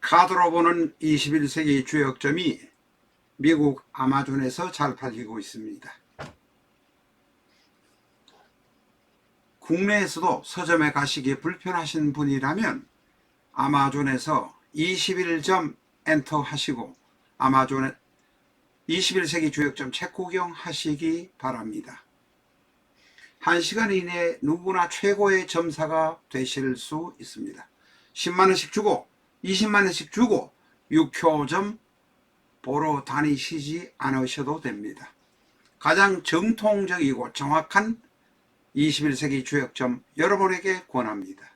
카드로 보는 21세기 주역점이 미국 아마존에서 잘 팔리고 있습니다. 국내에서도 서점에 가시기 불편하신 분이라면 아마존에서 21점 엔터 하시고 아마존에 21세기 주역점 책 구경하시기 바랍니다. 1시간 이내에 누구나 최고의 점사가 되실 수 있습니다. 10만원씩 주고 20만원씩 주고 6호점 보러 다니시지 않으셔도 됩니다. 가장 정통적이고 정확한 21세기 주역점 여러분에게 권합니다.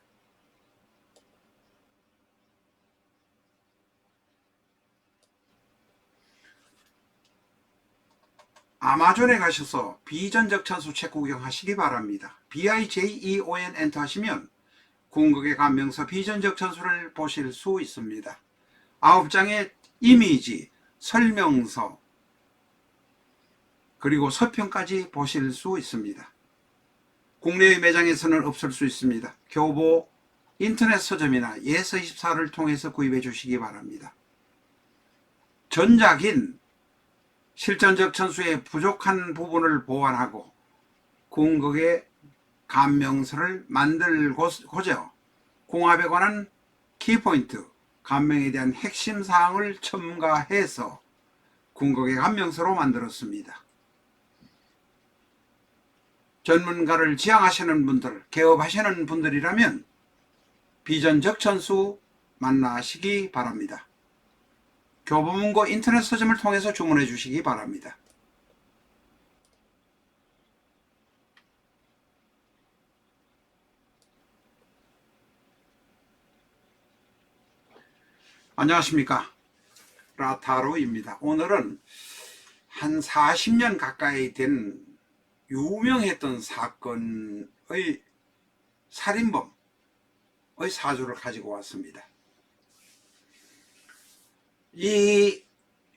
아마존에 가셔서 비전적 천수 책 구경하시기 바랍니다. BIJEON 엔터 하시면 궁극의 감명서 비전적 천수를 보실 수 있습니다. 9장의 이미지, 설명서, 그리고 서평까지 보실 수 있습니다. 국내의 매장에서는 없을 수 있습니다. 교보 인터넷 서점이나 예서24를 통해서 구입해 주시기 바랍니다. 전작인 실전적 천수의 부족한 부분을 보완하고 궁극의 감명서를 만들고자 궁합에 관한 키포인트, 감명에 대한 핵심 사항을 첨가해서 궁극의 감명서로 만들었습니다. 전문가를 지향하시는 분들, 개업하시는 분들이라면 비전적 천수 만나시기 바랍니다. 교보문고 인터넷 서점을 통해서 주문해 주시기 바랍니다. 안녕하십니까, 라타로입니다. 오늘은 한 40년 가까이 된 유명했던 사건의 살인범의 사주를 가지고 왔습니다. 이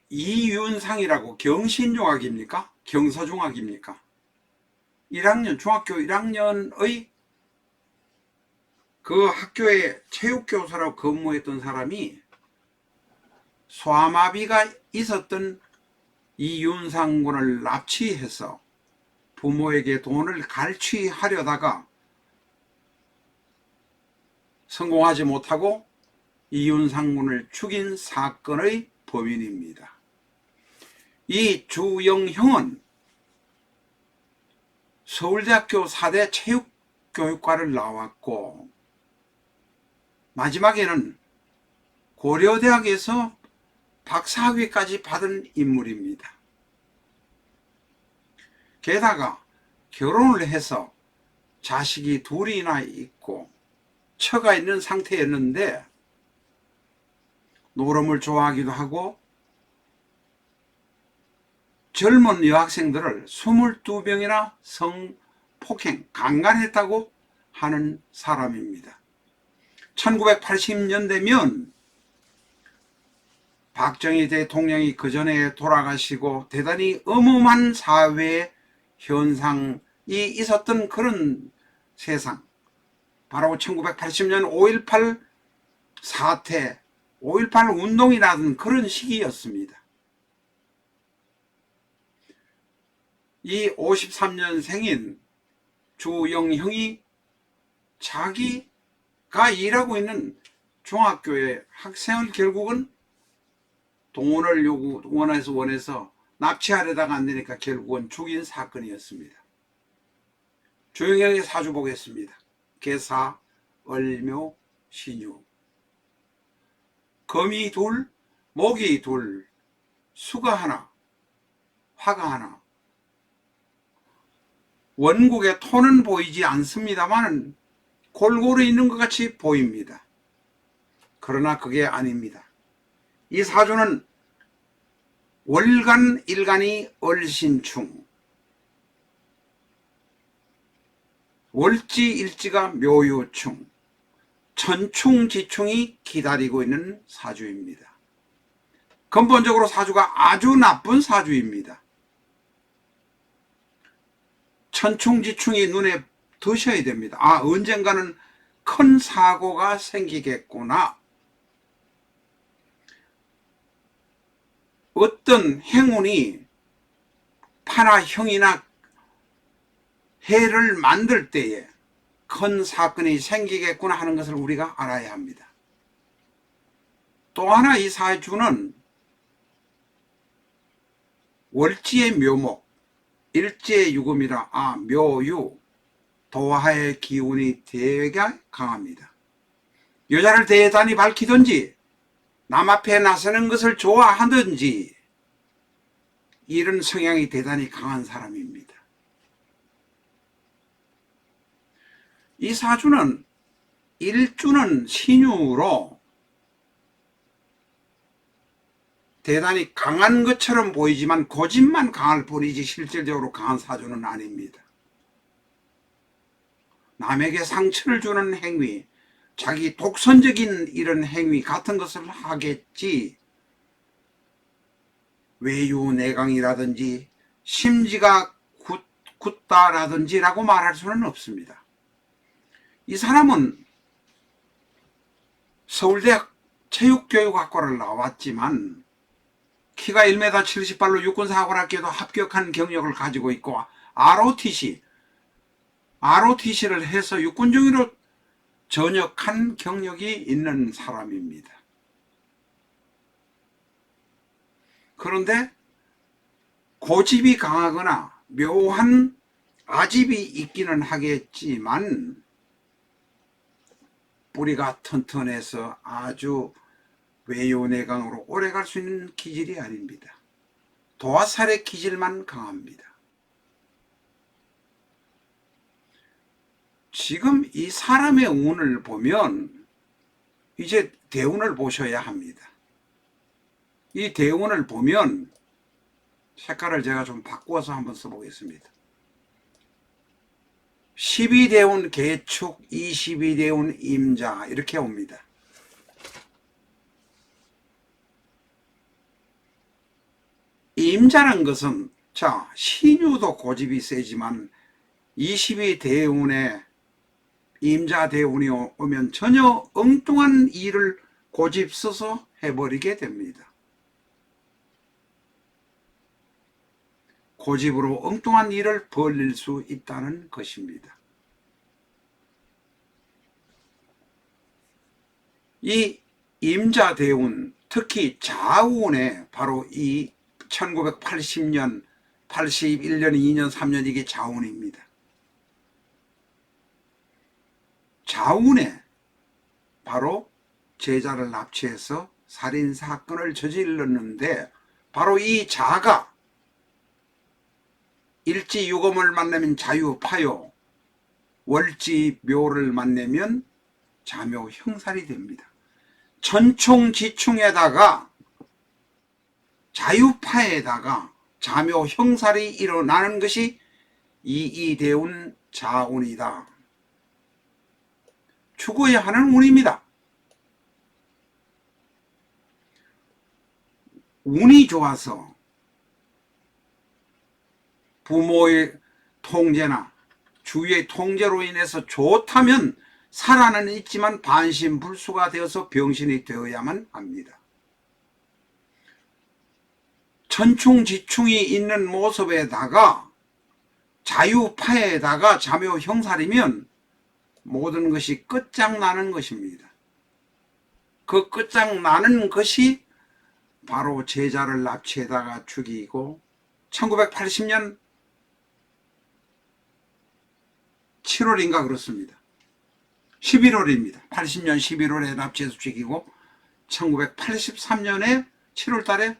이윤상이라고 경신중학입니까? 경서중학입니까? 1학년, 중학교 1학년의 그 학교에 체육교사라고 근무했던 사람이 소아마비가 있었던 이윤상 군을 납치해서 부모에게 돈을 갈취하려다가 성공하지 못하고 이윤상 군을 죽인 사건의 범인입니다. 이 주영형은 서울대학교 4대 체육교육과를 나왔고 마지막에는 고려대학에서 박사학위까지 받은 인물입니다. 게다가 결혼을 해서 자식이 둘이나 있고 처가 있는 상태였는데 노름을 좋아하기도 하고 젊은 여학생들을 22명이나 성폭행, 강간했다고 하는 사람입니다. 1980년대면 박정희 대통령이 그 전에 돌아가시고 대단히 어마어마한 사회 현상이 있었던 그런 세상, 바로 1980년 5.18 사태, 5.18 운동이라는 그런 시기였습니다. 이 53년생인 주영형이 자기가 일하고 있는 중학교의 학생을 결국은 동원을 원해서 납치하려다가 안 되니까 결국은 죽인 사건이었습니다. 주영형의 사주 보겠습니다. 개사, 을묘, 신유. 금이 둘, 목이 둘, 수가 하나, 화가 하나. 원국의 토는 보이지 않습니다만 골고루 있는 것 같이 보입니다. 그러나 그게 아닙니다. 이 사주는 월간 일간이 을신충, 월지일지가 묘유충, 천충지충이 기다리고 있는 사주입니다. 근본적으로 사주가 아주 나쁜 사주입니다. 천충지충이 눈에 드셔야 됩니다. 언젠가는 큰 사고가 생기겠구나. 어떤 행운이 파나 형이나 해를 만들 때에 큰 사건이 생기겠구나 하는 것을 우리가 알아야 합니다. 또 하나 이 사주는 월지의 묘목, 일지의 유금이라 묘유, 도화의 기운이 되게 강합니다. 여자를 대단히 밝히든지 남 앞에 나서는 것을 좋아하든지 이런 성향이 대단히 강한 사람입니다. 이 사주는 일주는 신유로 대단히 강한 것처럼 보이지만 고집만 강할 뿐이지 실질적으로 강한 사주는 아닙니다. 남에게 상처를 주는 행위, 자기 독선적인 이런 행위 같은 것을 하겠지 외유내강이라든지 심지가 굳다라든지 라고 말할 수는 없습니다. 이 사람은 서울대학 체육교육학과를 나왔지만 키가 1m 78로 육군사관학교도 합격한 경력을 가지고 있고 ROTC를 해서 육군중위로 전역한 경력이 있는 사람입니다. 그런데 고집이 강하거나 묘한 아집이 있기는 하겠지만 뿌리가 튼튼해서 아주 외유내강으로 오래 갈 수 있는 기질이 아닙니다. 도화살의 기질만 강합니다. 지금 이 사람의 운을 보면 이제 대운을 보셔야 합니다. 이 대운을 보면 색깔을 제가 좀 바꾸어서 한번 써보겠습니다. 12대운 개축, 22대운 임자 이렇게 옵니다. 임자란 것은 신유도 고집이 세지만 22대운에 임자 대운이 오면 전혀 엉뚱한 일을 고집 써서 해버리게 됩니다. 고집으로 엉뚱한 일을 벌릴 수 있다는 것입니다. 이 임자 대운, 특히 자운에 바로 이 1980년, 81년, 2년, 3년 이게 자운입니다. 자운에 바로 제자를 납치해서 살인사건을 저질렀는데 바로 이 자가 일지유금을 만나면 자유파요, 월지묘를 만나면 자묘형살이 됩니다. 천충지충에다가 자유파에다가 자묘형살이 일어나는 것이 이이대운 자운이다. 죽어야 하는 운입니다. 운이 좋아서 부모의 통제나 주위의 통제로 인해서 좋다면 살아는 있지만 반신불수가 되어서 병신이 되어야만 합니다. 천충지충이 있는 모습에다가 자유파에다가 자묘형살이면 모든 것이 끝장나는 것입니다. 그 끝장나는 것이 바로 제자를 납치해다가 죽이고 1980년 7월인가 그렇습니다. 11월입니다. 80년 11월에 납치해서 죽이고 1983년에 7월 달에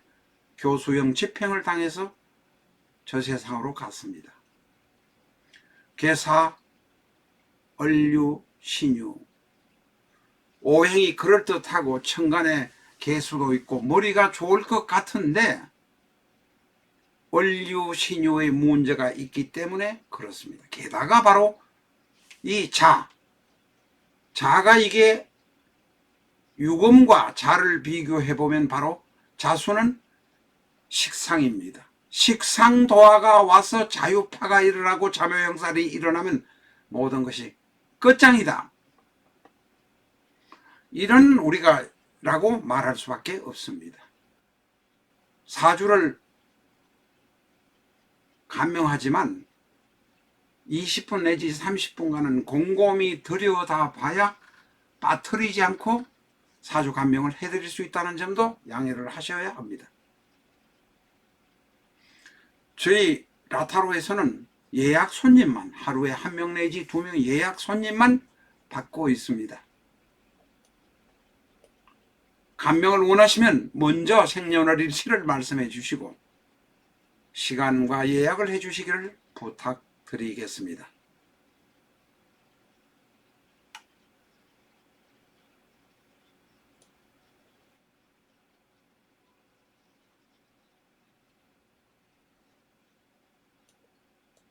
교수형 집행을 당해서 저 세상으로 갔습니다. 개사, 얼류, 신유, 오행이 그럴듯하고 천간에 개수도 있고 머리가 좋을 것 같은데 얼류, 신유의 문제가 있기 때문에 그렇습니다. 게다가 바로 이 자가 이게 유금과 자를 비교해보면 바로 자수는 식상입니다. 식상도화가 와서 자유파가 일어나고 자묘형살이 일어나면 모든 것이 끝장이다. 이런 우리가 라고 말할 수밖에 없습니다. 4주를 감명하지만 20분 내지 30분간은 곰곰이 들여다 봐야 빠뜨리지 않고 4주 감명을 해드릴 수 있다는 점도 양해를 하셔야 합니다. 저희 라타로에서는 예약 손님만, 하루에 1명 내지 2명 예약 손님만 받고 있습니다. 감명을 원하시면 먼저 생년월일치를 말씀해 주시고 시간과 예약을 해 주시기를 부탁드리겠습니다.